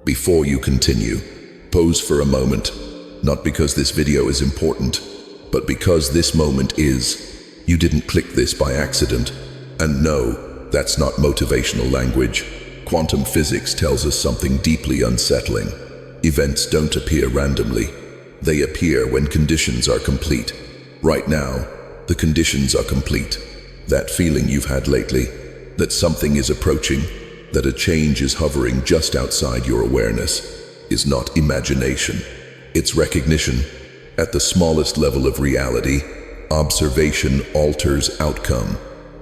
Before you continue, pause for a moment, not because this video is important, but because this moment is. You didn't click this by accident. And no, that's not motivational language. Quantum physics tells us something deeply unsettling. Events don't appear randomly. They appear when conditions are complete. Right now, the conditions are complete. That feeling you've had lately, that something is approaching, that a change is hovering just outside your awareness, is not imagination. It's recognition. At the smallest level of reality, observation alters outcome.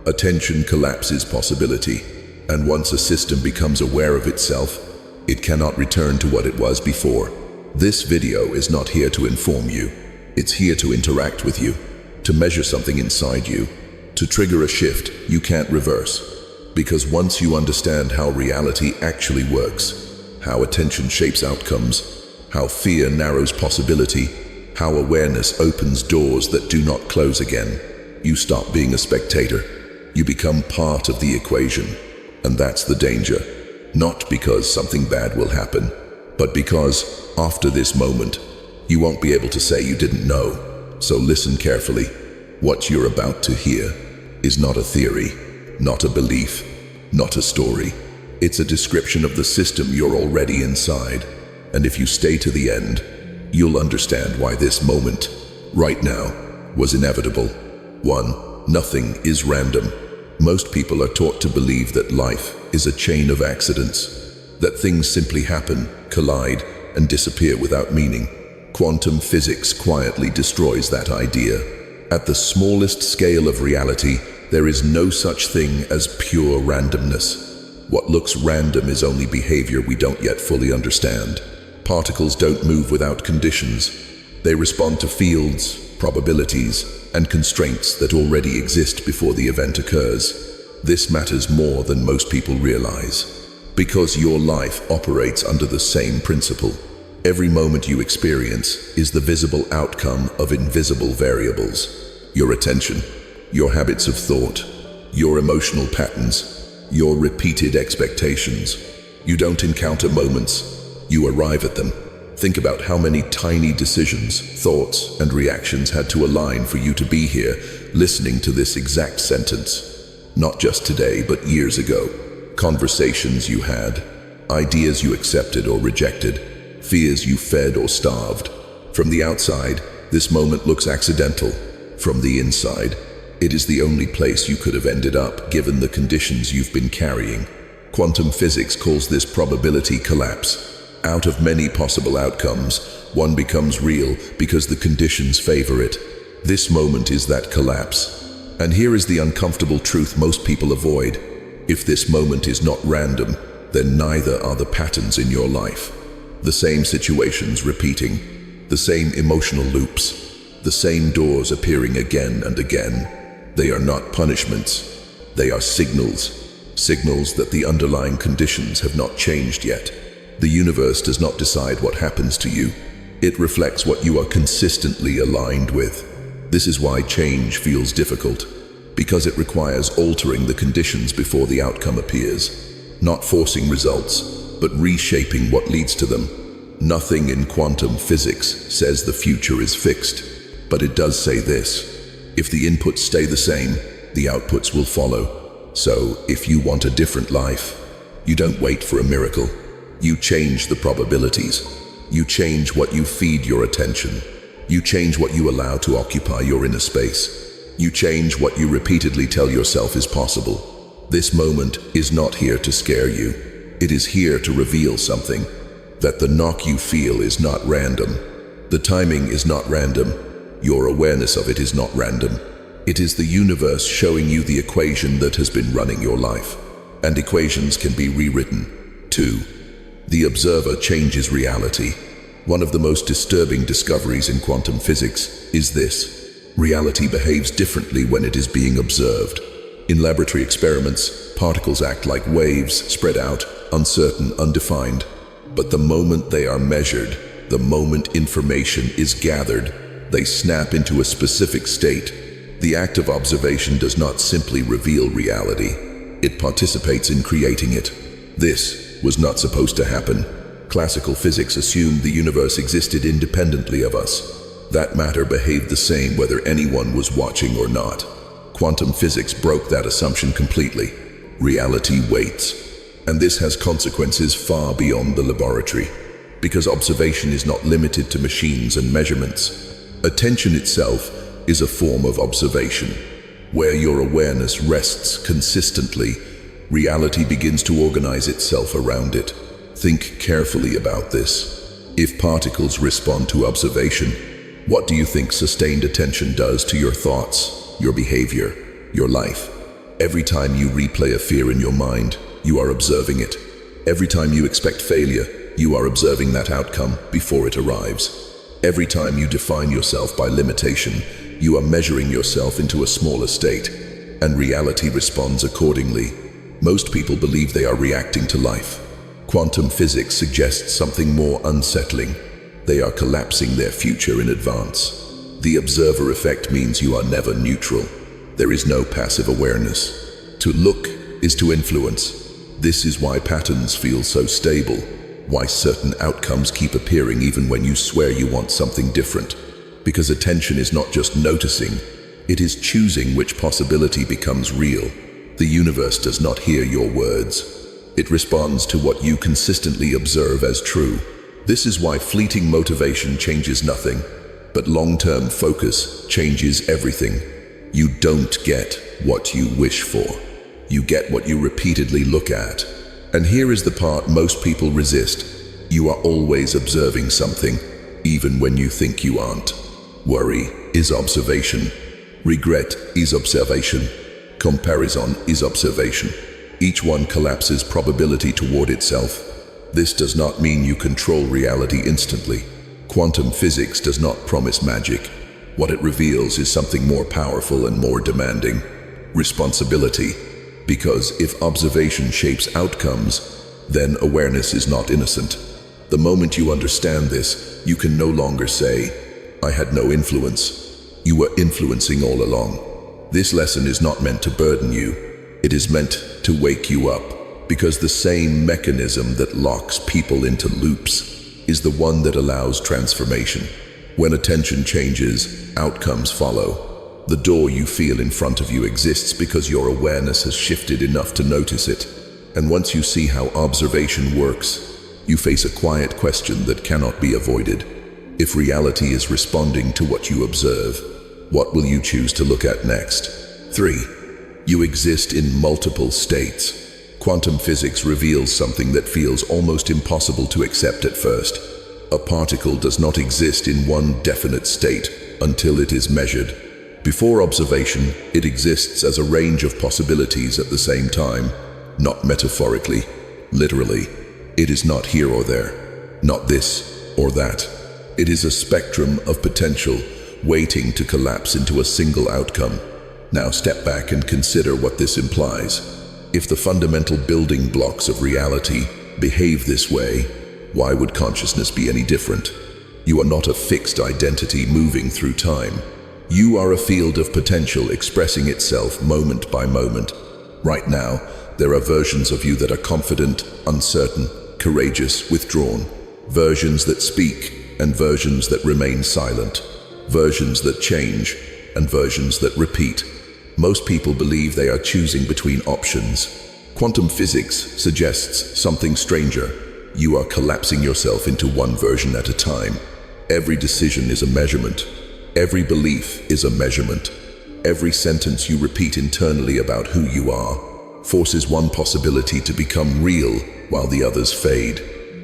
Attention collapses possibility. And once a system becomes aware of itself, it cannot return to what it was before. This video is not here to inform you. It's here to interact with you, to measure something inside you, to trigger a shift you can't reverse. Because once you understand how reality actually works, how attention shapes outcomes, how fear narrows possibility, how awareness opens doors that do not close again, you stop being a spectator. You become part of the equation. And that's the danger. Not because something bad will happen, but because after this moment, you won't be able to say you didn't know. So listen carefully. What you're about to hear is not a theory, not a belief, not a story. It's a description of the system you're already inside. And if you stay to the end, you'll understand why this moment, right now, was inevitable. 1. Nothing is random. Most people are taught to believe that life is a chain of accidents, that things simply happen, collide, and disappear without meaning. Quantum physics quietly destroys that idea. At the smallest scale of reality, there is no such thing as pure randomness. What looks random is only behavior we don't yet fully understand. Particles don't move without conditions. They respond to fields, probabilities, and constraints that already exist before the event occurs. This matters more than most people realize, because your life operates under the same principle. Every moment you experience is the visible outcome of invisible variables. Your attention, your habits of thought, your emotional patterns, your repeated expectations. You don't encounter moments, you arrive at them. Think about how many tiny decisions, thoughts, and reactions had to align for you to be here, listening to this exact sentence. Not just today, but years ago. Conversations you had, ideas you accepted or rejected, fears you fed or starved. From the outside, this moment looks accidental. From the inside, it is the only place you could have ended up, given the conditions you've been carrying. Quantum physics calls this probability collapse. Out of many possible outcomes, one becomes real because the conditions favor it. This moment is that collapse. And here is the uncomfortable truth most people avoid. If this moment is not random, then neither are the patterns in your life. The same situations repeating, the same emotional loops, the same doors appearing again and again. They are not punishments. They are signals. Signals that the underlying conditions have not changed yet. The universe does not decide what happens to you. It reflects what you are consistently aligned with. This is why change feels difficult, because it requires altering the conditions before the outcome appears. Not forcing results, but reshaping what leads to them. Nothing in quantum physics says the future is fixed, but it does say this: if the inputs stay the same, the outputs will follow. So, if you want a different life, you don't wait for a miracle. You change the probabilities. You change what you feed your attention. You change what you allow to occupy your inner space. You change what you repeatedly tell yourself is possible. This moment is not here to scare you. It is here to reveal something. That the knock you feel is not random. The timing is not random. Your awareness of it is not random. It is the universe showing you the equation that has been running your life. And equations can be rewritten. 2. The observer changes reality. One of the most disturbing discoveries in quantum physics is this: reality behaves differently when it is being observed. In laboratory experiments, particles act like waves, spread out, uncertain, undefined. But the moment they are measured, the moment information is gathered, they snap into a specific state. The act of observation does not simply reveal reality. It participates in creating it. This was not supposed to happen. Classical physics assumed the universe existed independently of us. That matter behaved the same whether anyone was watching or not. Quantum physics broke that assumption completely. Reality waits. And this has consequences far beyond the laboratory, because observation is not limited to machines and measurements. Attention itself is a form of observation. Where your awareness rests consistently, reality begins to organize itself around it. Think carefully about this. If particles respond to observation, what do you think sustained attention does to your thoughts, your behavior, your life? Every time you replay a fear in your mind, you are observing it. Every time you expect failure, you are observing that outcome before it arrives. Every time you define yourself by limitation, you are measuring yourself into a smaller state, and reality responds accordingly. Most people believe they are reacting to life. Quantum physics suggests something more unsettling. They are collapsing their future in advance. The observer effect means you are never neutral. There is no passive awareness. To look is to influence. This is why patterns feel so stable, why certain outcomes keep appearing even when you swear you want something different. Because attention is not just noticing, it is choosing which possibility becomes real. The universe does not hear your words. It responds to what you consistently observe as true. This is why fleeting motivation changes nothing, but long-term focus changes everything. You don't get what you wish for. You get what you repeatedly look at. And here is the part most people resist. You are always observing something, even when you think you aren't. Worry is observation. Regret is observation. Comparison is observation. Each one collapses probability toward itself. This does not mean you control reality instantly. Quantum physics does not promise magic. What it reveals is something more powerful and more demanding. Responsibility. Because if observation shapes outcomes, then awareness is not innocent. The moment you understand this, you can no longer say, "I had no influence." You were influencing all along. This lesson is not meant to burden you. It is meant to wake you up, because the same mechanism that locks people into loops is the one that allows transformation. When attention changes, outcomes follow. The door you feel in front of you exists because your awareness has shifted enough to notice it. And once you see how observation works, you face a quiet question that cannot be avoided. If reality is responding to what you observe, what will you choose to look at next? 3. You exist in multiple states. Quantum physics reveals something that feels almost impossible to accept at first. A particle does not exist in one definite state until it is measured. Before observation, it exists as a range of possibilities at the same time, not metaphorically, literally. It is not here or there, not this or that. It is a spectrum of potential waiting to collapse into a single outcome. Now step back and consider what this implies. If the fundamental building blocks of reality behave this way, why would consciousness be any different? You are not a fixed identity moving through time. You are a field of potential expressing itself moment by moment. Right now, there are versions of you that are confident, uncertain, courageous, withdrawn. Versions that speak and versions that remain silent. Versions that change and versions that repeat. Most people believe they are choosing between options. Quantum physics suggests something stranger. You are collapsing yourself into one version at a time. Every decision is a measurement. Every belief is a measurement. Every sentence you repeat internally about who you are forces one possibility to become real while the others fade.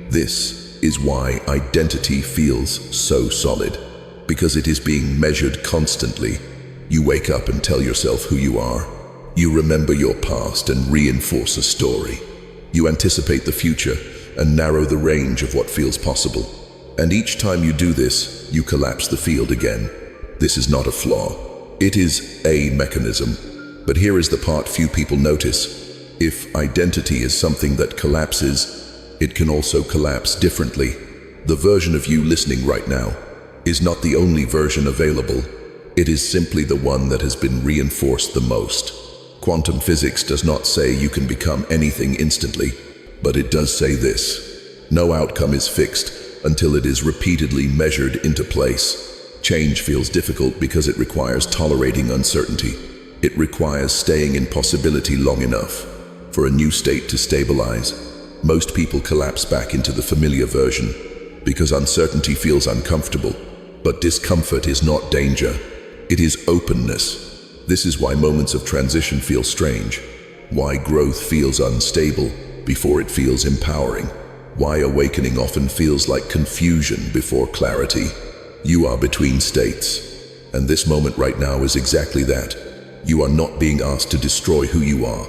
This is why identity feels so solid, because it is being measured constantly. You wake up and tell yourself who you are. You remember your past and reinforce a story. You anticipate the future and narrow the range of what feels possible. And each time you do this, you collapse the field again. This is not a flaw. It is a mechanism. But here is the part few people notice. If identity is something that collapses, it can also collapse differently. The version of you listening right now is not the only version available. It is simply the one that has been reinforced the most. Quantum physics does not say you can become anything instantly, but it does say this: No outcome is fixed until it is repeatedly measured into place. Change feels difficult because it requires tolerating uncertainty. It requires staying in possibility long enough for a new state to stabilize. Most people collapse back into the familiar version because uncertainty feels uncomfortable. But discomfort is not danger. It is openness. This is why moments of transition feel strange, why growth feels unstable before it feels empowering, why awakening often feels like confusion before clarity. You are between states, and this moment right now is exactly that. You are not being asked to destroy who you are.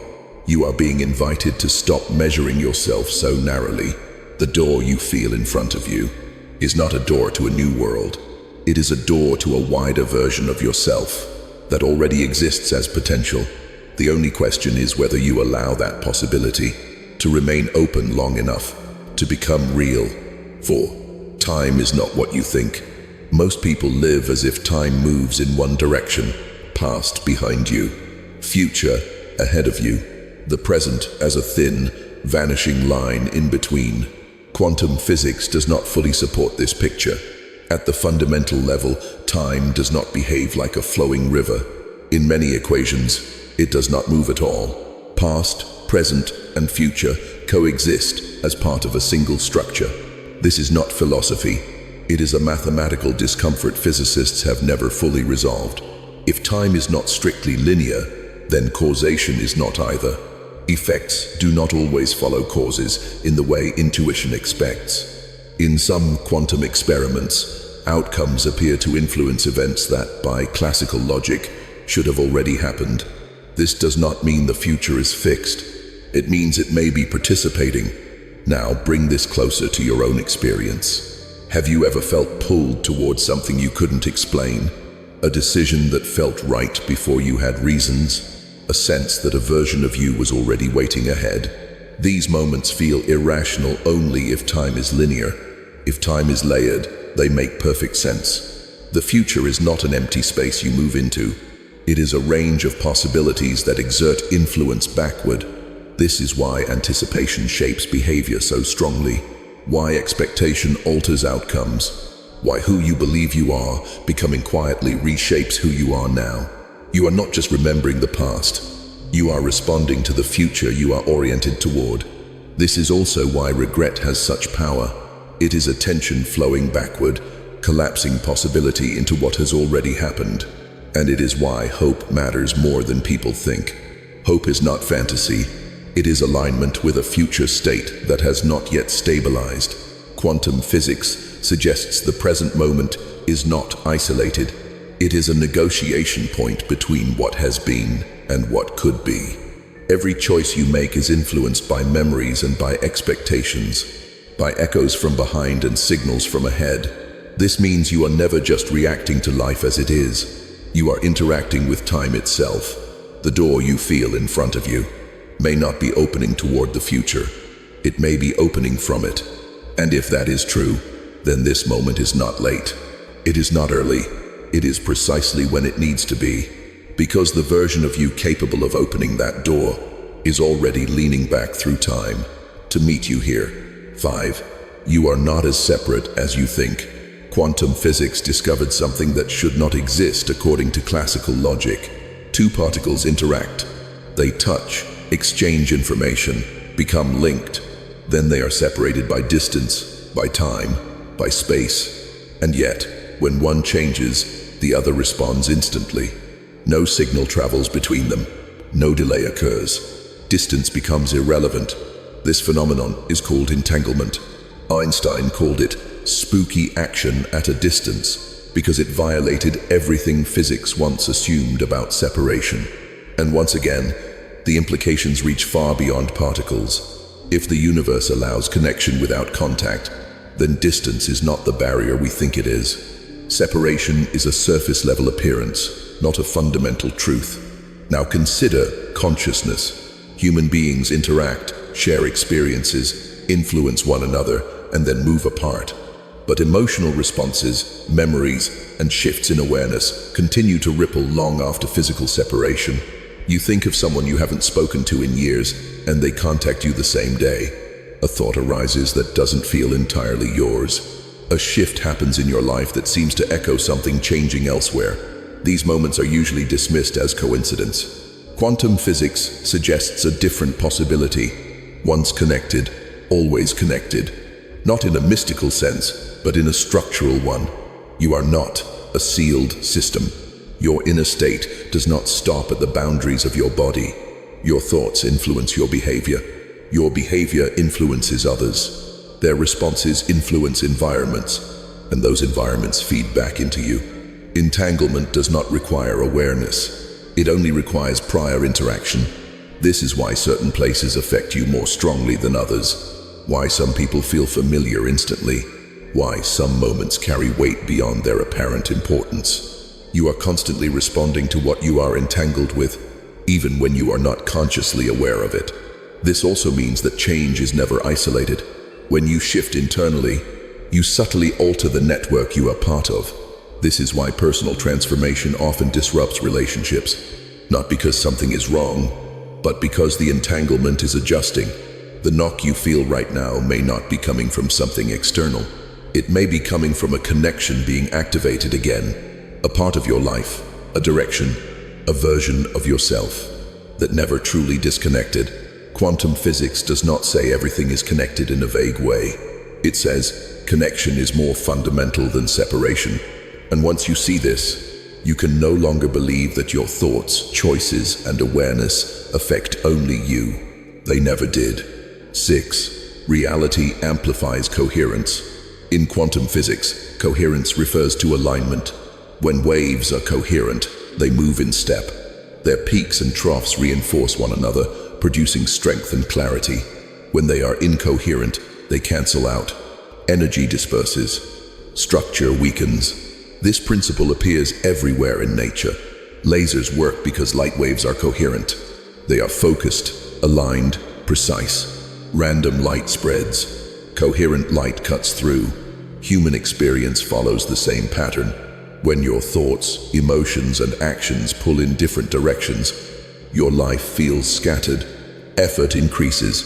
You are being invited to stop measuring yourself so narrowly. The door you feel in front of you is not a door to a new world. It is a door to a wider version of yourself that already exists as potential. The only question is whether you allow that possibility to remain open long enough to become real. For time is not what you think. Most people live as if time moves in one direction, past behind you, future ahead of you, the present as a thin, vanishing line in between. Quantum physics does not fully support this picture. At the fundamental level, time does not behave like a flowing river. In many equations, it does not move at all. Past, present, and future coexist as part of a single structure. This is not philosophy. It is a mathematical discomfort physicists have never fully resolved. If time is not strictly linear, then causation is not either. Effects do not always follow causes in the way intuition expects. In some quantum experiments, outcomes appear to influence events that, by classical logic, should have already happened. This does not mean the future is fixed. It means it may be participating. Now bring this closer to your own experience. Have you ever felt pulled towards something you couldn't explain? A decision that felt right before you had reasons? A sense that a version of you was already waiting ahead? These moments feel irrational only if time is linear. If time is layered, they make perfect sense. The future is not an empty space you move into. It is a range of possibilities that exert influence backward. This is why anticipation shapes behavior so strongly, why expectation alters outcomes, why who you believe you are becoming quietly reshapes who you are now. You are not just remembering the past, you are responding to the future you are oriented toward. This is also why regret has such power. It is attention flowing backward, collapsing possibility into what has already happened. And it is why hope matters more than people think. Hope is not fantasy. It is alignment with a future state that has not yet stabilized. Quantum physics suggests the present moment is not isolated. It is a negotiation point between what has been and what could be. Every choice you make is influenced by memories and by expectations, by echoes from behind and signals from ahead. This means you are never just reacting to life as it is. You are interacting with time itself. The door you feel in front of you may not be opening toward the future. It may be opening from it. And if that is true, then this moment is not late. It is not early. It is precisely when it needs to be. Because the version of you capable of opening that door is already leaning back through time to meet you here. 5. You are not as separate as you think. Quantum physics discovered something that should not exist according to classical logic. Two particles interact. They touch, exchange information, become linked. Then they are separated by distance, by time, by space. And yet, when one changes, the other responds instantly. No signal travels between them. No delay occurs. Distance becomes irrelevant. This phenomenon is called entanglement. Einstein called it spooky action at a distance because it violated everything physics once assumed about separation. And once again, the implications reach far beyond particles. If the universe allows connection without contact, then distance is not the barrier we think it is. Separation is a surface-level appearance, not a fundamental truth. Now consider consciousness. Human beings interact, share experiences, influence one another, and then move apart. But emotional responses, memories, and shifts in awareness continue to ripple long after physical separation. You think of someone you haven't spoken to in years, and they contact you the same day. a thought arises that doesn't feel entirely yours. A shift happens in your life that seems to echo something changing elsewhere. These moments are usually dismissed as coincidence. Quantum physics suggests a different possibility. Once connected, always connected. Not in a mystical sense, but in a structural one. You are not a sealed system. Your inner state does not stop at the boundaries of your body. Your thoughts influence your behavior. Your behavior influences others. Their responses influence environments, and those environments feed back into you. Entanglement does not require awareness. It only requires prior interaction. This is why certain places affect you more strongly than others. Why some people feel familiar instantly. Why some moments carry weight beyond their apparent importance. You are constantly responding to what you are entangled with, even when you are not consciously aware of it. This also means that change is never isolated. When you shift internally, you subtly alter the network you are part of. This is why personal transformation often disrupts relationships. Not because something is wrong, but because the entanglement is adjusting. The knock you feel right now may not be coming from something external. It may be coming from a connection being activated again, a part of your life, a direction, a version of yourself that never truly disconnected. Quantum physics does not say everything is connected in a vague way. It says connection is more fundamental than separation. And once you see this, you can no longer believe that your thoughts, choices, and awareness affect only you. They never did. 6. Reality amplifies coherence. In quantum physics, coherence refers to alignment. When waves are coherent, they move in step. Their peaks and troughs reinforce one another, producing strength and clarity. When they are incoherent, they cancel out. Energy disperses. Structure weakens. This principle appears everywhere in nature. Lasers work because light waves are coherent. They are focused, aligned, precise. Random light spreads. Coherent light cuts through. Human experience follows the same pattern. When your thoughts, emotions, and actions pull in different directions, your life feels scattered. Effort increases.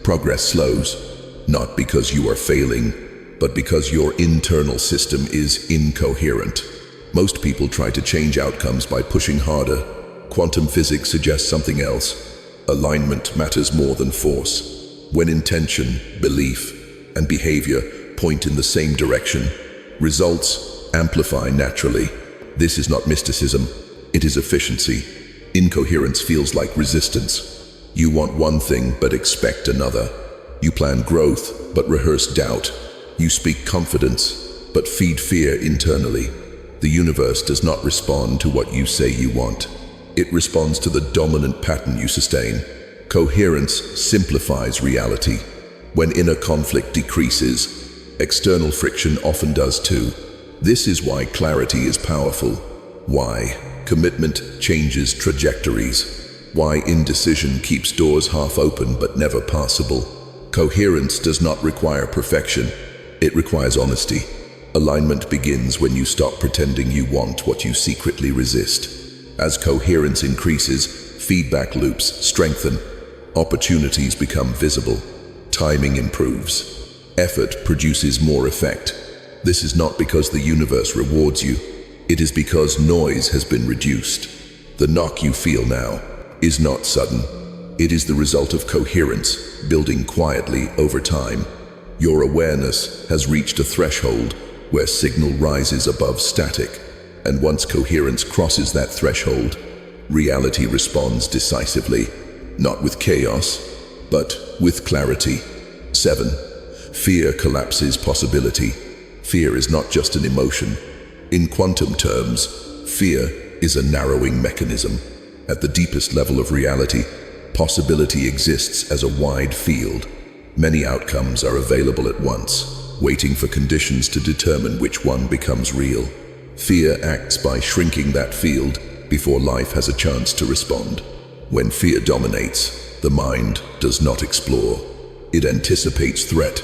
Progress slows. Not because you are failing, but because your internal system is incoherent. Most people try to change outcomes by pushing harder. Quantum physics suggests something else. Alignment matters more than force. When intention, belief, and behavior point in the same direction, results amplify naturally. This is not mysticism, it is efficiency. Incoherence feels like resistance. You want one thing but expect another. You plan growth but rehearse doubt. You speak confidence but feed fear internally. The universe does not respond to what you say you want. It responds to the dominant pattern you sustain. Coherence simplifies reality. When inner conflict decreases, external friction often does too. This is why clarity is powerful. Why commitment changes trajectories. Why indecision keeps doors half open but never passable. Coherence does not require perfection. It requires honesty. Alignment begins when you stop pretending you want what you secretly resist. As coherence increases, feedback loops strengthen. Opportunities become visible. Timing improves. Effort produces more effect. This is not because the universe rewards you. It is because noise has been reduced. The knock you feel now is not sudden. It is the result of coherence, building quietly over time. Your awareness has reached a threshold where signal rises above static. And once coherence crosses that threshold, reality responds decisively. Not with chaos, but with clarity. 7. Fear collapses possibility. Fear is not just an emotion. In quantum terms, fear is a narrowing mechanism. At the deepest level of reality, possibility exists as a wide field. Many outcomes are available at once, waiting for conditions to determine which one becomes real. Fear acts by shrinking that field before life has a chance to respond. When fear dominates, the mind does not explore. It anticipates threat,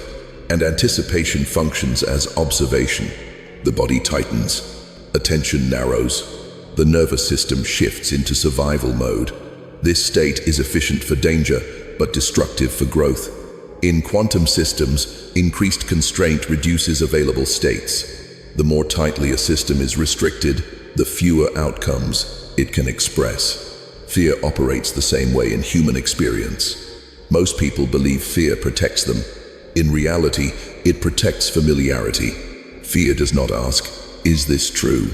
and anticipation functions as observation. The body tightens, attention narrows, the nervous system shifts into survival mode. This state is efficient for danger, but destructive for growth. In quantum systems, increased constraint reduces available states. The more tightly a system is restricted, the fewer outcomes it can express. Fear operates the same way in human experience. Most people believe fear protects them. In reality, it protects familiarity. Fear does not ask, "Is this true?"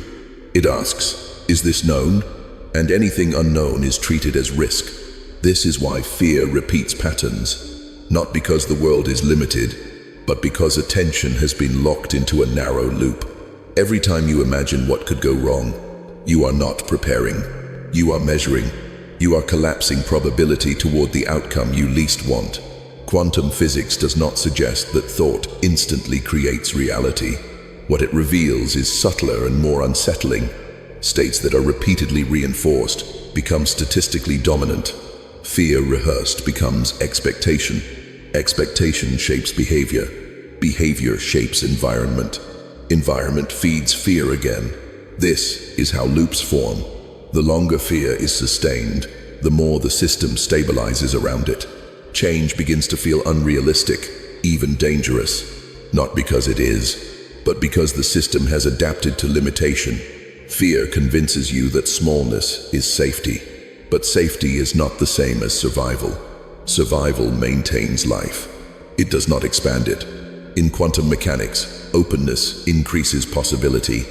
It asks, "Is this known?" And anything unknown is treated as risk. This is why fear repeats patterns, not because the world is limited, but because attention has been locked into a narrow loop. Every time you imagine what could go wrong, you are not preparing. You are measuring. You are collapsing probability toward the outcome you least want. Quantum physics does not suggest that thought instantly creates reality. What it reveals is subtler and more unsettling. States that are repeatedly reinforced become statistically dominant. Fear rehearsed becomes expectation. Expectation shapes behavior. Behavior shapes environment. Environment feeds fear again. This is how loops form. The longer fear is sustained, the more the system stabilizes around it. Change begins to feel unrealistic, even dangerous. Not because it is, but because the system has adapted to limitation. Fear convinces you that smallness is safety. But safety is not the same as survival. Survival maintains life. It does not expand it. In quantum mechanics, openness increases possibility.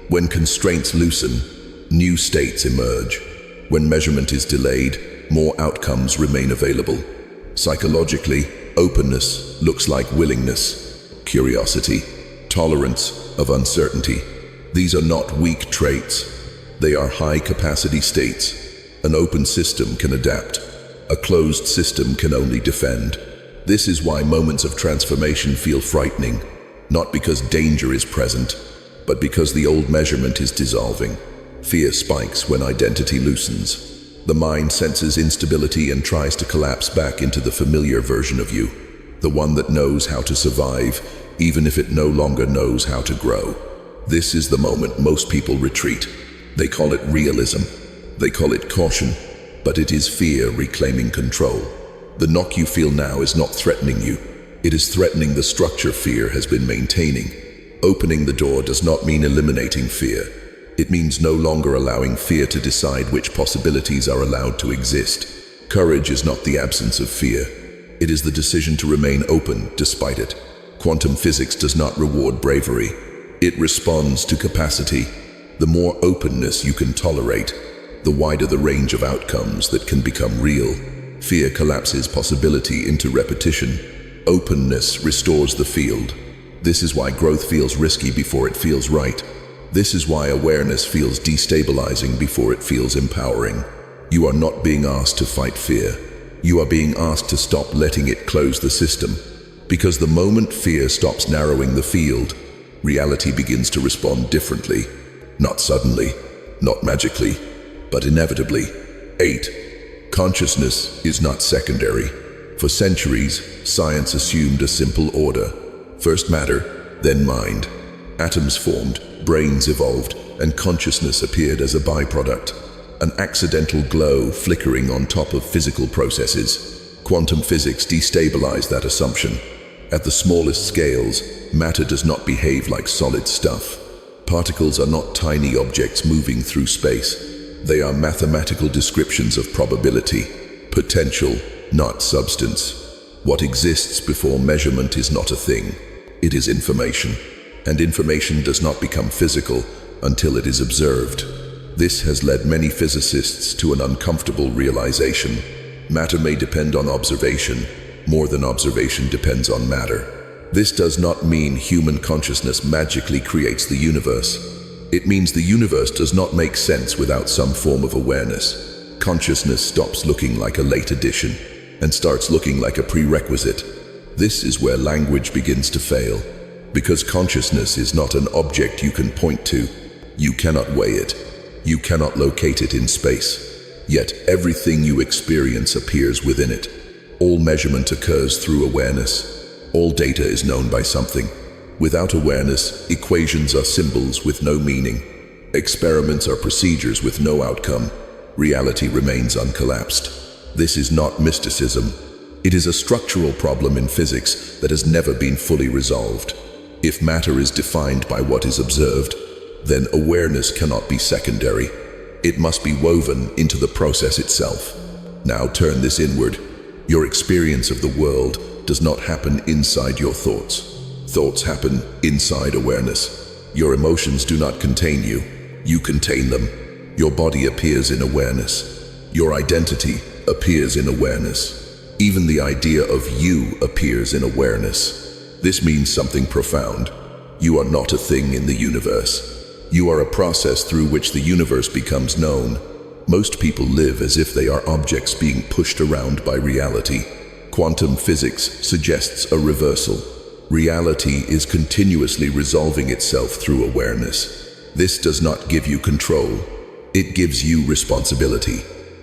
When constraints loosen, new states emerge. When measurement is delayed, more outcomes remain available. Psychologically, openness looks like willingness, curiosity, tolerance of uncertainty. These are not weak traits. They are high-capacity states. An open system can adapt. A closed system can only defend. This is why moments of transformation feel frightening, not because danger is present, but because the old measurement is dissolving. Fear spikes when identity loosens. The mind senses instability and tries to collapse back into the familiar version of you, the one that knows how to survive, even if it no longer knows how to grow. This is the moment most people retreat. They call it realism. They call it caution, but it is fear reclaiming control. The knock you feel now is not threatening you. It is threatening the structure fear has been maintaining. Opening the door does not mean eliminating fear. It means no longer allowing fear to decide which possibilities are allowed to exist. Courage is not the absence of fear. It is the decision to remain open despite it. Quantum physics does not reward bravery. It responds to capacity. The more openness you can tolerate, the wider the range of outcomes that can become real. Fear collapses possibility into repetition. Openness restores the field. This is why growth feels risky before it feels right. This is why awareness feels destabilizing before it feels empowering. You are not being asked to fight fear. You are being asked to stop letting it close the system. Because the moment fear stops narrowing the field, reality begins to respond differently. Not suddenly, not magically, but inevitably. 8. Consciousness is not secondary. For centuries, science assumed a simple order. First matter, then mind. Atoms formed, brains evolved, and consciousness appeared as a byproduct. An accidental glow flickering on top of physical processes. Quantum physics destabilized that assumption. At the smallest scales, matter does not behave like solid stuff. Particles are not tiny objects moving through space. They are mathematical descriptions of probability, potential, not substance. What exists before measurement is not a thing. It is information. And information does not become physical until it is observed. This has led many physicists to an uncomfortable realization. Matter may depend on observation, more than observation depends on matter. This does not mean human consciousness magically creates the universe. It means the universe does not make sense without some form of awareness. Consciousness stops looking like a late addition and starts looking like a prerequisite. This is where language begins to fail. Because consciousness is not an object you can point to. You cannot weigh it. You cannot locate it in space. Yet everything you experience appears within it. All measurement occurs through awareness. All data is known by something. Without awareness, equations are symbols with no meaning. Experiments are procedures with no outcome. Reality remains uncollapsed. This is not mysticism. It is a structural problem in physics that has never been fully resolved. If matter is defined by what is observed, then awareness cannot be secondary. It must be woven into the process itself. Now turn this inward. Your experience of the world does not happen inside your thoughts. Thoughts happen inside awareness. Your emotions do not contain you. You contain them. Your body appears in awareness. Your identity appears in awareness. Even the idea of you appears in awareness. This means something profound. You are not a thing in the universe. You are a process through which the universe becomes known. Most people live as if they are objects being pushed around by reality. Quantum physics suggests a reversal. Reality is continuously resolving itself through awareness. This does not give you control. It gives you responsibility,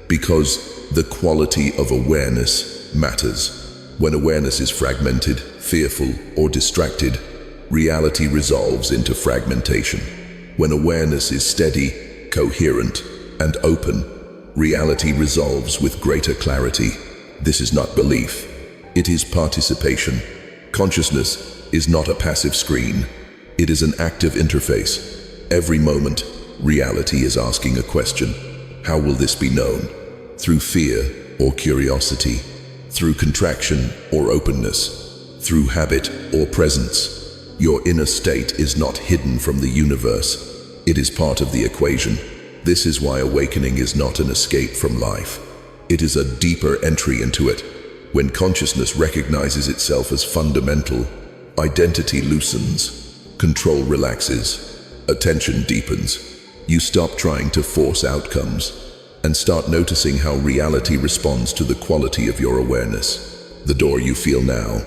because the quality of awareness matters. When awareness is fragmented, fearful, or distracted, reality resolves into fragmentation. When awareness is steady, coherent, and open, reality resolves with greater clarity. This is not belief. It is participation. Consciousness is not a passive screen. It is an active interface. Every moment, reality is asking a question. How will this be known? Through fear or curiosity? Through contraction or openness? Through habit or presence? Your inner state is not hidden from the universe. It is part of the equation. This is why awakening is not an escape from life. It is a deeper entry into it. When consciousness recognizes itself as fundamental, identity loosens, control relaxes, attention deepens. You stop trying to force outcomes and start noticing how reality responds to the quality of your awareness. The door you feel now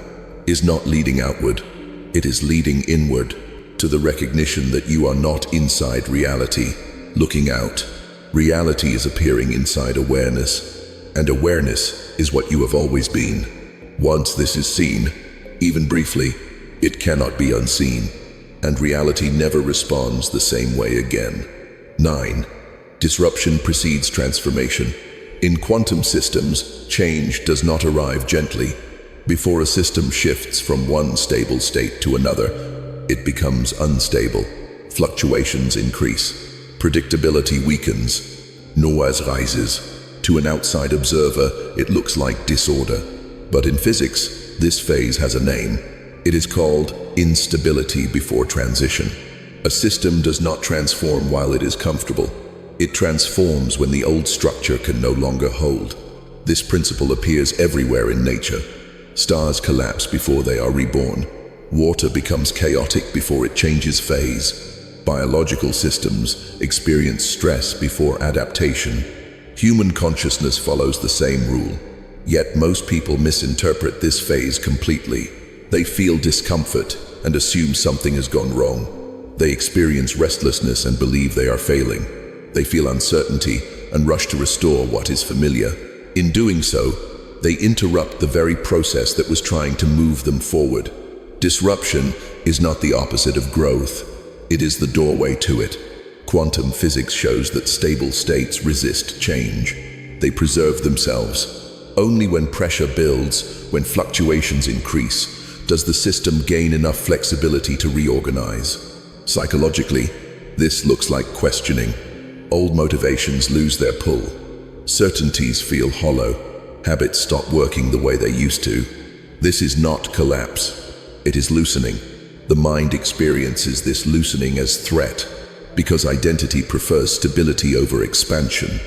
is not leading outward. It is leading inward to the recognition that you are not inside reality, looking out. Reality is appearing inside awareness, and awareness is what you have always been. Once this is seen, even briefly, it cannot be unseen, and reality never responds the same way again. 9. Disruption precedes transformation. In quantum systems, change does not arrive gently. Before a system shifts from one stable state to another, it becomes unstable. Fluctuations increase. Predictability weakens. Noise rises. To an outside observer, it looks like disorder. But in physics, this phase has a name. It is called instability before transition. A system does not transform while it is comfortable. It transforms when the old structure can no longer hold. This principle appears everywhere in nature. Stars collapse before they are reborn. Water becomes chaotic before it changes phase. Biological systems experience stress before adaptation. Human consciousness follows the same rule. Yet most people misinterpret this phase completely. They feel discomfort and assume something has gone wrong. They experience restlessness and believe they are failing. They feel uncertainty and rush to restore what is familiar. In doing so, they interrupt the very process that was trying to move them forward. Disruption is not the opposite of growth. It is the doorway to it. Quantum physics shows that stable states resist change. They preserve themselves. Only when pressure builds, when fluctuations increase, does the system gain enough flexibility to reorganize. Psychologically, this looks like questioning. Old motivations lose their pull. Certainties feel hollow. Habits stop working the way they used to. This is not collapse. It is loosening. The mind experiences this loosening as threat, because identity prefers stability over expansion.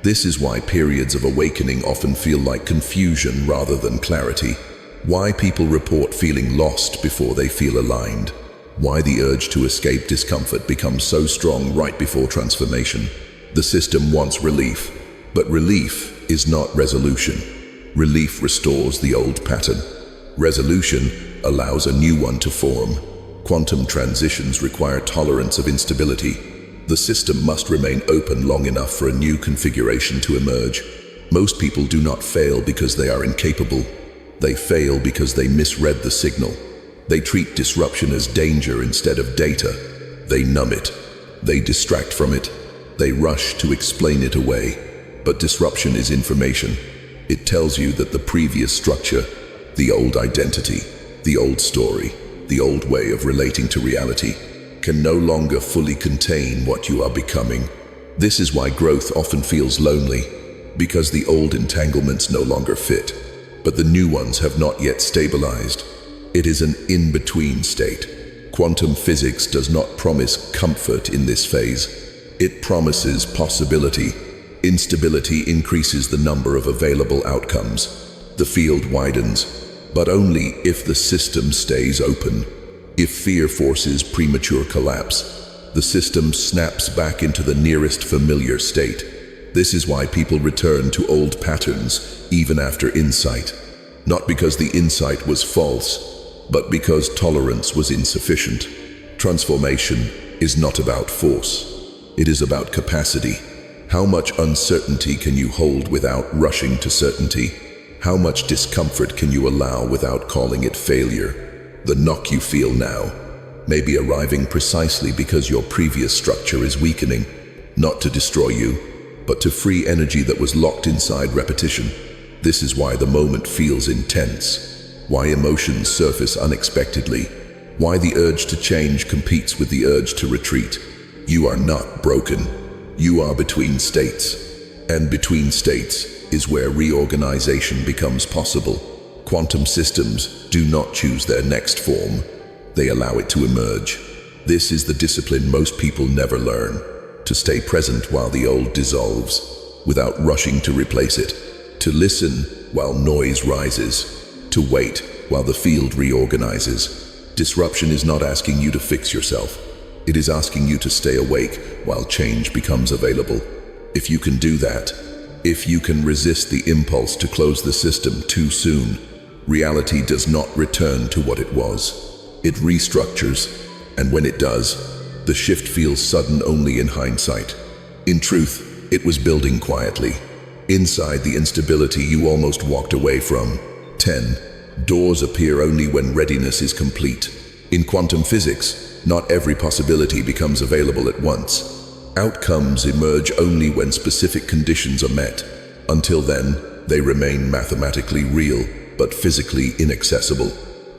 This is why periods of awakening often feel like confusion rather than clarity. Why people report feeling lost before they feel aligned. Why the urge to escape discomfort becomes so strong right before transformation. The system wants relief, but relief is not resolution. Relief restores the old pattern. Resolution allows a new one to form. Quantum transitions require tolerance of instability. The system must remain open long enough for a new configuration to emerge. Most people do not fail because they are incapable. They fail because they misread the signal. They treat disruption as danger instead of data. They numb it. They distract from it. They rush to explain it away. But disruption is information. It tells you that the previous structure, the old identity, the old story, the old way of relating to reality, can no longer fully contain what you are becoming. This is why growth often feels lonely, because the old entanglements no longer fit, but the new ones have not yet stabilized. It is an in-between state. Quantum physics does not promise comfort in this phase. It promises possibility. Instability increases the number of available outcomes. The field widens, but only if the system stays open. If fear forces premature collapse, the system snaps back into the nearest familiar state. This is why people return to old patterns even after insight. Not because the insight was false, but because tolerance was insufficient. Transformation is not about force. It is about capacity. How much uncertainty can you hold without rushing to certainty? How much discomfort can you allow without calling it failure? The knock you feel now may be arriving precisely because your previous structure is weakening, not to destroy you, but to free energy that was locked inside repetition. This is why the moment feels intense, why emotions surface unexpectedly, why the urge to change competes with the urge to retreat. You are not broken. You are between states. And between states is where reorganization becomes possible. Quantum systems do not choose their next form. They allow it to emerge. This is the discipline most people never learn. To stay present while the old dissolves, without rushing to replace it. To listen while noise rises. To wait while the field reorganizes. Disruption is not asking you to fix yourself. It is asking you to stay awake while change becomes available. If you can do that, if you can resist the impulse to close the system too soon, reality does not return to what it was. It restructures, and when it does, the shift feels sudden only in hindsight. In truth, it was building quietly. Inside the instability you almost walked away from. 10. Doors appear only when readiness is complete. In quantum physics, not every possibility becomes available at once. Outcomes emerge only when specific conditions are met. Until then, they remain mathematically real, but physically inaccessible.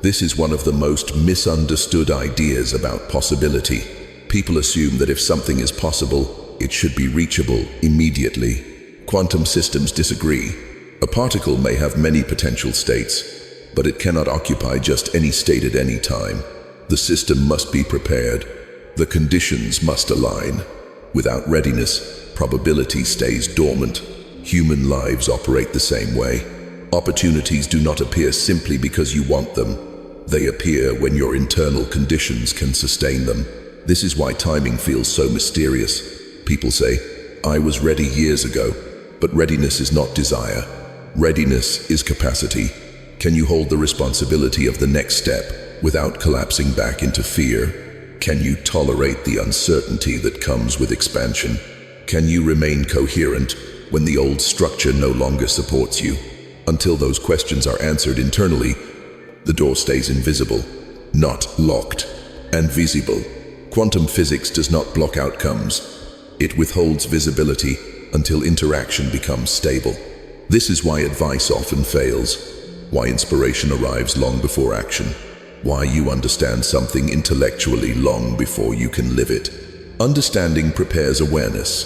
This is one of the most misunderstood ideas about possibility. People assume that if something is possible, it should be reachable immediately. Quantum systems disagree. A particle may have many potential states, but it cannot occupy just any state at any time. The system must be prepared. The conditions must align. Without readiness, probability stays dormant. Human lives operate the same way. Opportunities do not appear simply because you want them. They appear when your internal conditions can sustain them. This is why timing feels so mysterious. People say, "I was ready years ago," but readiness is not desire. Readiness is capacity. Can you hold the responsibility of the next step without collapsing back into fear? Can you tolerate the uncertainty that comes with expansion? Can you remain coherent when the old structure no longer supports you? Until those questions are answered internally, the door stays invisible, not locked, and visible. Quantum physics does not block outcomes. It withholds visibility until interaction becomes stable. This is why advice often fails, why inspiration arrives long before action, why you understand something intellectually long before you can live it. Understanding prepares awareness,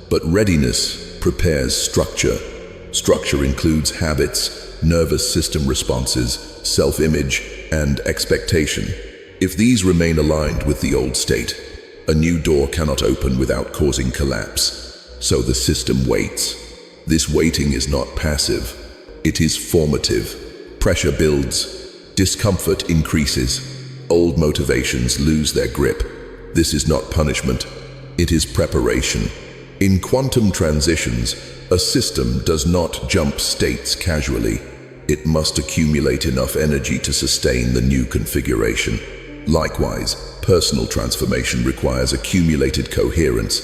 but readiness prepares structure. Structure includes habits, nervous system responses, self-image, and expectation. If these remain aligned with the old state, a new door cannot open without causing collapse. So the system waits. This waiting is not passive. It is formative. Pressure builds. Discomfort increases. Old motivations lose their grip. This is not punishment. It is preparation. In quantum transitions, a system does not jump states casually. It must accumulate enough energy to sustain the new configuration. Likewise, personal transformation requires accumulated coherence.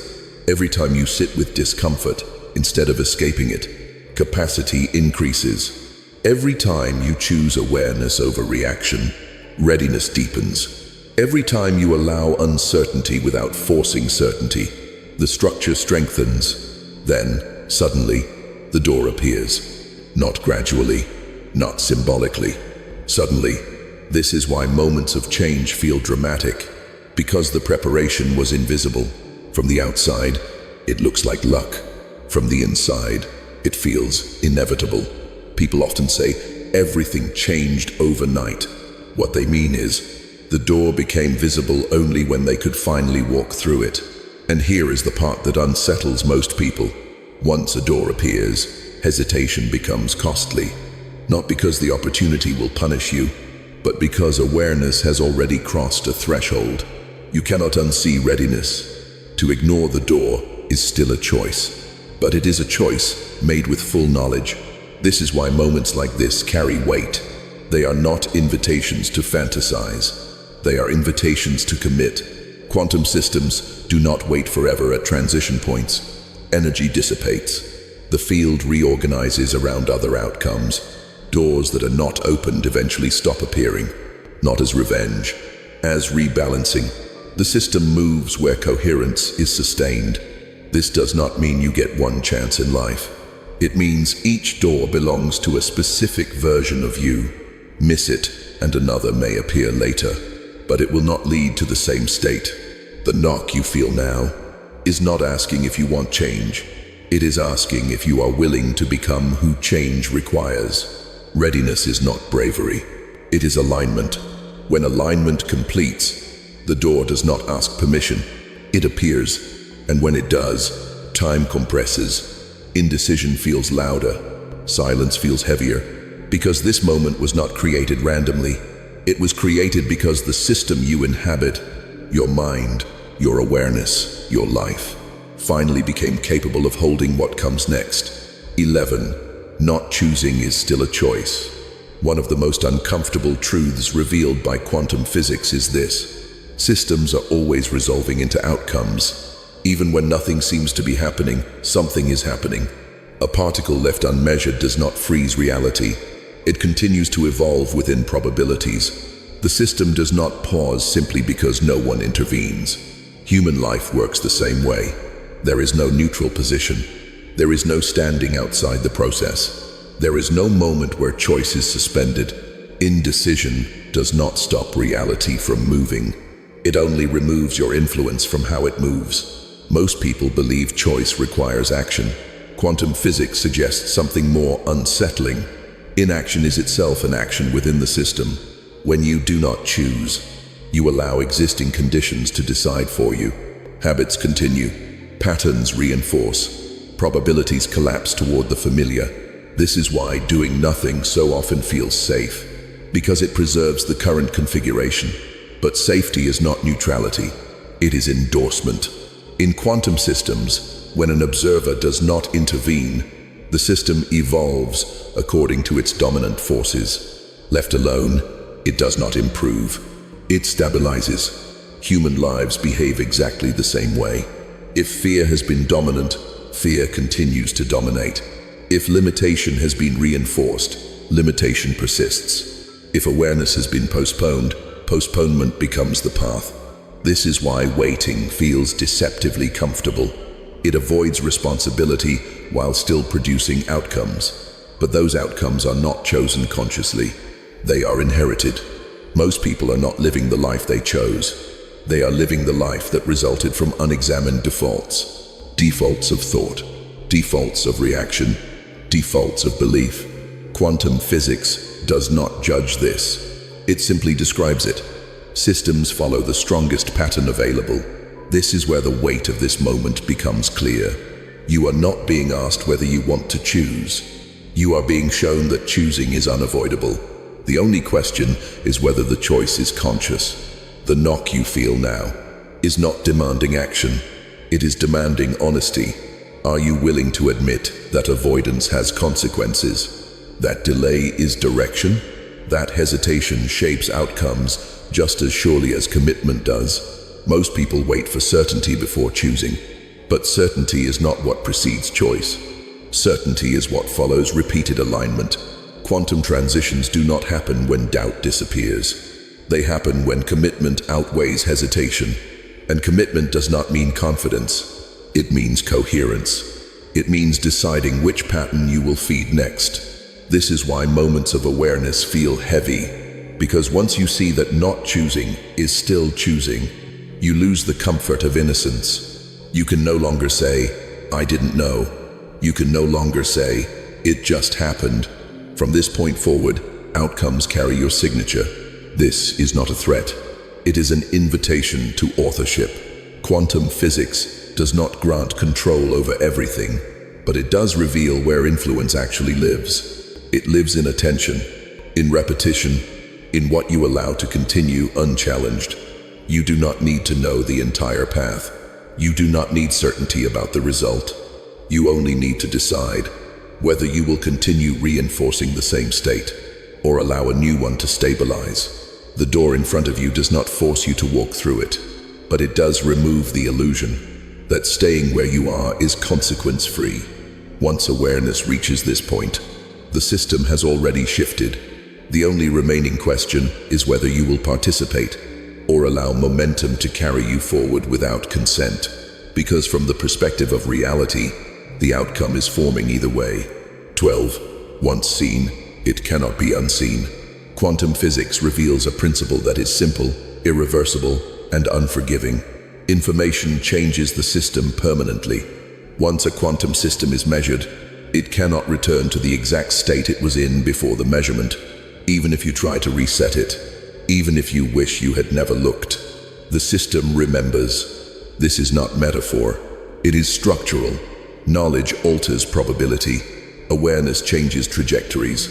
Every time you sit with discomfort, instead of escaping it, capacity increases. Every time you choose awareness over reaction, readiness deepens. Every time you allow uncertainty without forcing certainty, the structure strengthens. Then, suddenly, the door appears. not gradually, not symbolically. Suddenly, this is why moments of change feel dramatic, because the preparation was invisible. From the outside, it looks like luck. From the inside, it feels inevitable. People often say, everything changed overnight. What they mean is, the door became visible only when they could finally walk through it. And here is the part that unsettles most people. Once a door appears, hesitation becomes costly. Not because the opportunity will punish you, but because awareness has already crossed a threshold. You cannot unsee readiness. To ignore the door is still a choice, but it is a choice made with full knowledge. This is why moments like this carry weight. They are not invitations to fantasize. They are invitations to commit. Quantum systems do not wait forever at transition points. Energy dissipates. The field reorganizes around other outcomes. Doors that are not opened eventually stop appearing, not as revenge, as rebalancing. The system moves where coherence is sustained. This does not mean you get one chance in life. It means each door belongs to a specific version of you. Miss it, and another may appear later, but it will not lead to the same state. The knock you feel now is not asking if you want change. It is asking if you are willing to become who change requires. Readiness is not bravery. It is alignment. When alignment completes, the door does not ask permission. It appears, and when it does, time compresses. Indecision feels louder. Silence feels heavier. Because this moment was not created randomly. It was created because the system you inhabit, your mind, your awareness, your life, finally became capable of holding what comes next. 11. Not choosing is still a choice. One of the most uncomfortable truths revealed by quantum physics is this: systems are always resolving into outcomes. Even when nothing seems to be happening, something is happening. A particle left unmeasured does not freeze reality. It continues to evolve within probabilities. The system does not pause simply because no one intervenes. Human life works the same way. There is no neutral position. There is no standing outside the process. There is no moment where choice is suspended. Indecision does not stop reality from moving. It only removes your influence from how it moves. Most people believe choice requires action. Quantum physics suggests something more unsettling. Inaction is itself an action within the system. When you do not choose, you allow existing conditions to decide for you. Habits continue. Patterns reinforce. Probabilities collapse toward the familiar. This is why doing nothing so often feels safe, because it preserves the current configuration. But safety is not neutrality. It is endorsement. In quantum systems, when an observer does not intervene, the system evolves according to its dominant forces. Left alone, it does not improve. It stabilizes. Human lives behave exactly the same way. If fear has been dominant, fear continues to dominate. If limitation has been reinforced, limitation persists. If awareness has been postponed, postponement becomes the path. This is why waiting feels deceptively comfortable. It avoids responsibility while still producing outcomes. But those outcomes are not chosen consciously. They are inherited. Most people are not living the life they chose. They are living the life that resulted from unexamined defaults. Defaults of thought, defaults of reaction, defaults of belief. Quantum physics does not judge this. It simply describes it. Systems follow the strongest pattern available. This is where the weight of this moment becomes clear. You are not being asked whether you want to choose. You are being shown that choosing is unavoidable. The only question is whether the choice is conscious. The knock you feel now is not demanding action. It is demanding honesty. Are you willing to admit that avoidance has consequences? That delay is direction? That hesitation shapes outcomes just as surely as commitment does? Most people wait for certainty before choosing, but certainty is not what precedes choice. Certainty is what follows repeated alignment. Quantum transitions do not happen when doubt disappears. They happen when commitment outweighs hesitation. And commitment does not mean confidence. It means coherence. It means deciding which pattern you will feed next. This is why moments of awareness feel heavy, because once you see that not choosing is still choosing, you lose the comfort of innocence. You can no longer say, "I didn't know." You can no longer say, "It just happened." From this point forward, outcomes carry your signature. This is not a threat. It is an invitation to authorship. Quantum physics does not grant control over everything, but it does reveal where influence actually lives. It lives in attention, in repetition, in what you allow to continue unchallenged. You do not need to know the entire path. You do not need certainty about the result. You only need to decide whether you will continue reinforcing the same state or allow a new one to stabilize. The door in front of you does not force you to walk through it, but it does remove the illusion that staying where you are is consequence-free. Once awareness reaches this point, the system has already shifted. The only remaining question is whether you will participate or allow momentum to carry you forward without consent. Because from the perspective of reality, the outcome is forming either way. 12. Once seen, it cannot be unseen. Quantum physics reveals a principle that is simple, irreversible, and unforgiving. Information changes the system permanently. Once a quantum system is measured, it cannot return to the exact state it was in before the measurement, even if you try to reset it, even if you wish you had never looked. The system remembers. This is not metaphor. It is structural. Knowledge alters probability. Awareness changes trajectories.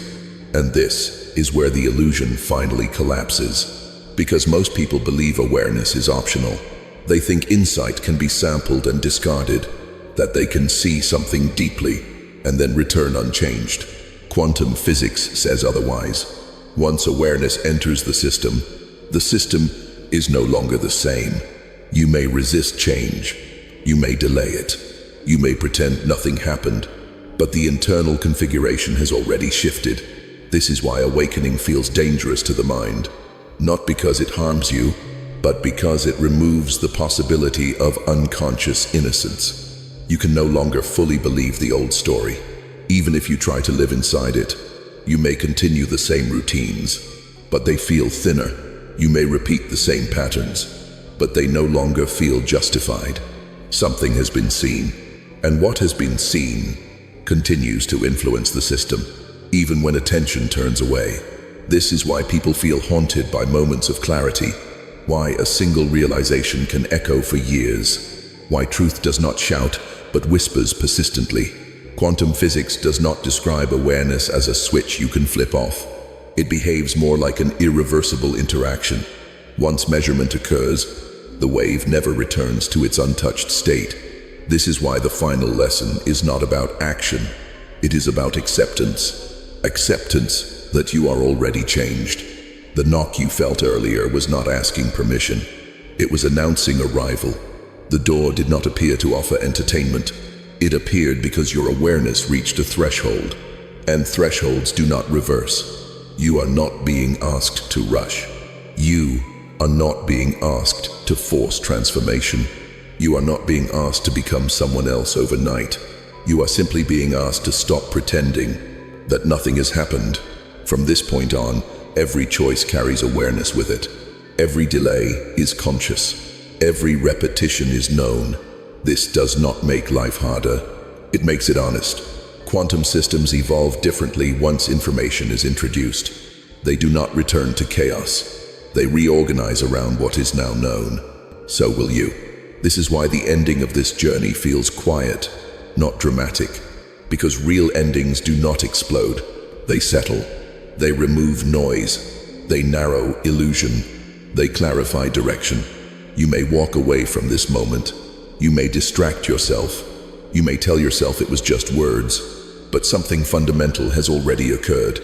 And this is where the illusion finally collapses. Because most people believe awareness is optional. They think insight can be sampled and discarded, that they can see something deeply and then return unchanged. Quantum physics says otherwise. Once awareness enters the system is no longer the same. You may resist change. You may delay it. You may pretend nothing happened, but the internal configuration has already shifted. This is why awakening feels dangerous to the mind, not because it harms you, but because it removes the possibility of unconscious innocence. You can no longer fully believe the old story. Even if you try to live inside it, you may continue the same routines, but they feel thinner. You may repeat the same patterns, but they no longer feel justified. Something has been seen, and what has been seen continues to influence the system, even when attention turns away. This is why people feel haunted by moments of clarity, why a single realization can echo for years, why truth does not shout but whispers persistently. Quantum physics does not describe awareness as a switch you can flip off. It behaves more like an irreversible interaction. Once measurement occurs, the wave never returns to its untouched state. This is why the final lesson is not about action. It is about acceptance. Acceptance that you are already changed. The knock you felt earlier was not asking permission. It was announcing arrival. The door did not appear to offer entertainment. It appeared because your awareness reached a threshold, and thresholds do not reverse. You are not being asked to rush. You are not being asked to force transformation. You are not being asked to become someone else overnight. You are simply being asked to stop pretending that nothing has happened. From this point on, every choice carries awareness with it. Every delay is conscious. Every repetition is known. This does not make life harder. It makes it honest. Quantum systems evolve differently once information is introduced. They do not return to chaos. They reorganize around what is now known. So will you. This is why the ending of this journey feels quiet, not dramatic. Because real endings do not explode. They settle. They remove noise. They narrow illusion. They clarify direction. You may walk away from this moment. You may distract yourself. You may tell yourself it was just words, but something fundamental has already occurred.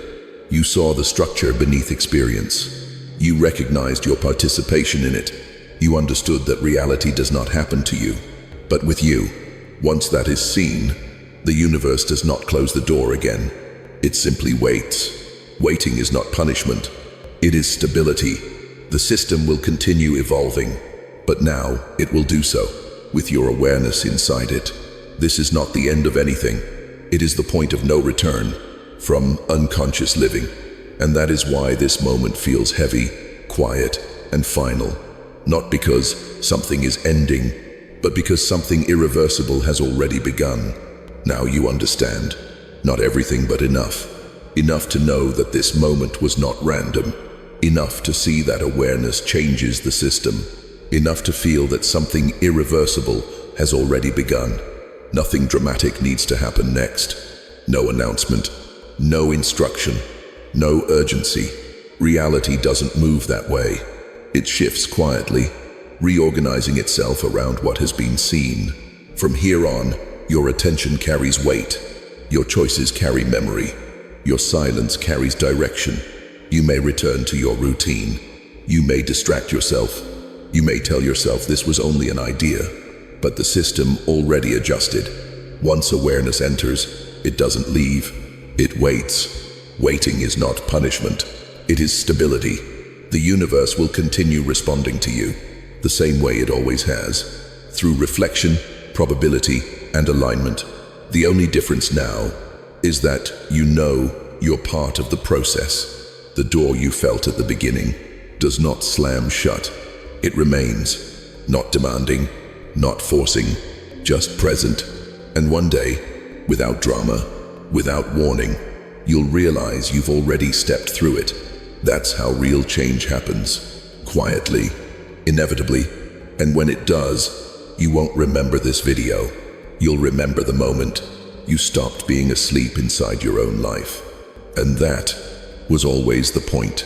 You saw the structure beneath experience. You recognized your participation in it. You understood that reality does not happen to you, but with you. Once that is seen, the universe does not close the door again. It simply waits. Waiting is not punishment. It is stability. The system will continue evolving, but now it will do so with your awareness inside it. This is not the end of anything. It is the point of no return. from unconscious living. And that is why this moment feels heavy, quiet, and final. Not because something is ending, but because something irreversible has already begun. Now you understand. Not everything, but enough. Enough to know that this moment was not random. Enough to see that awareness changes the system. Enough to feel that something irreversible has already begun. Nothing dramatic needs to happen next. No announcement, no instruction, no urgency. Reality doesn't move that way. It shifts quietly, reorganizing itself around what has been seen. From here on, your attention carries weight. Your choices carry memory. Your silence carries direction. You may return to your routine. You may distract yourself. You may tell yourself this was only an idea, but the system already adjusted. Once awareness enters, it doesn't leave. It waits. Waiting is not punishment. It is stability. The universe will continue responding to you, the same way it always has, through reflection, probability, and alignment. The only difference now is that you know you're part of the process. The door you felt at the beginning does not slam shut. It remains, not demanding, not forcing, just present. And one day, without drama, without warning, you'll realize you've already stepped through it. That's how real change happens. Quietly, inevitably. And when it does, you won't remember this video. You'll remember the moment you stopped being asleep inside your own life. And that was always the point.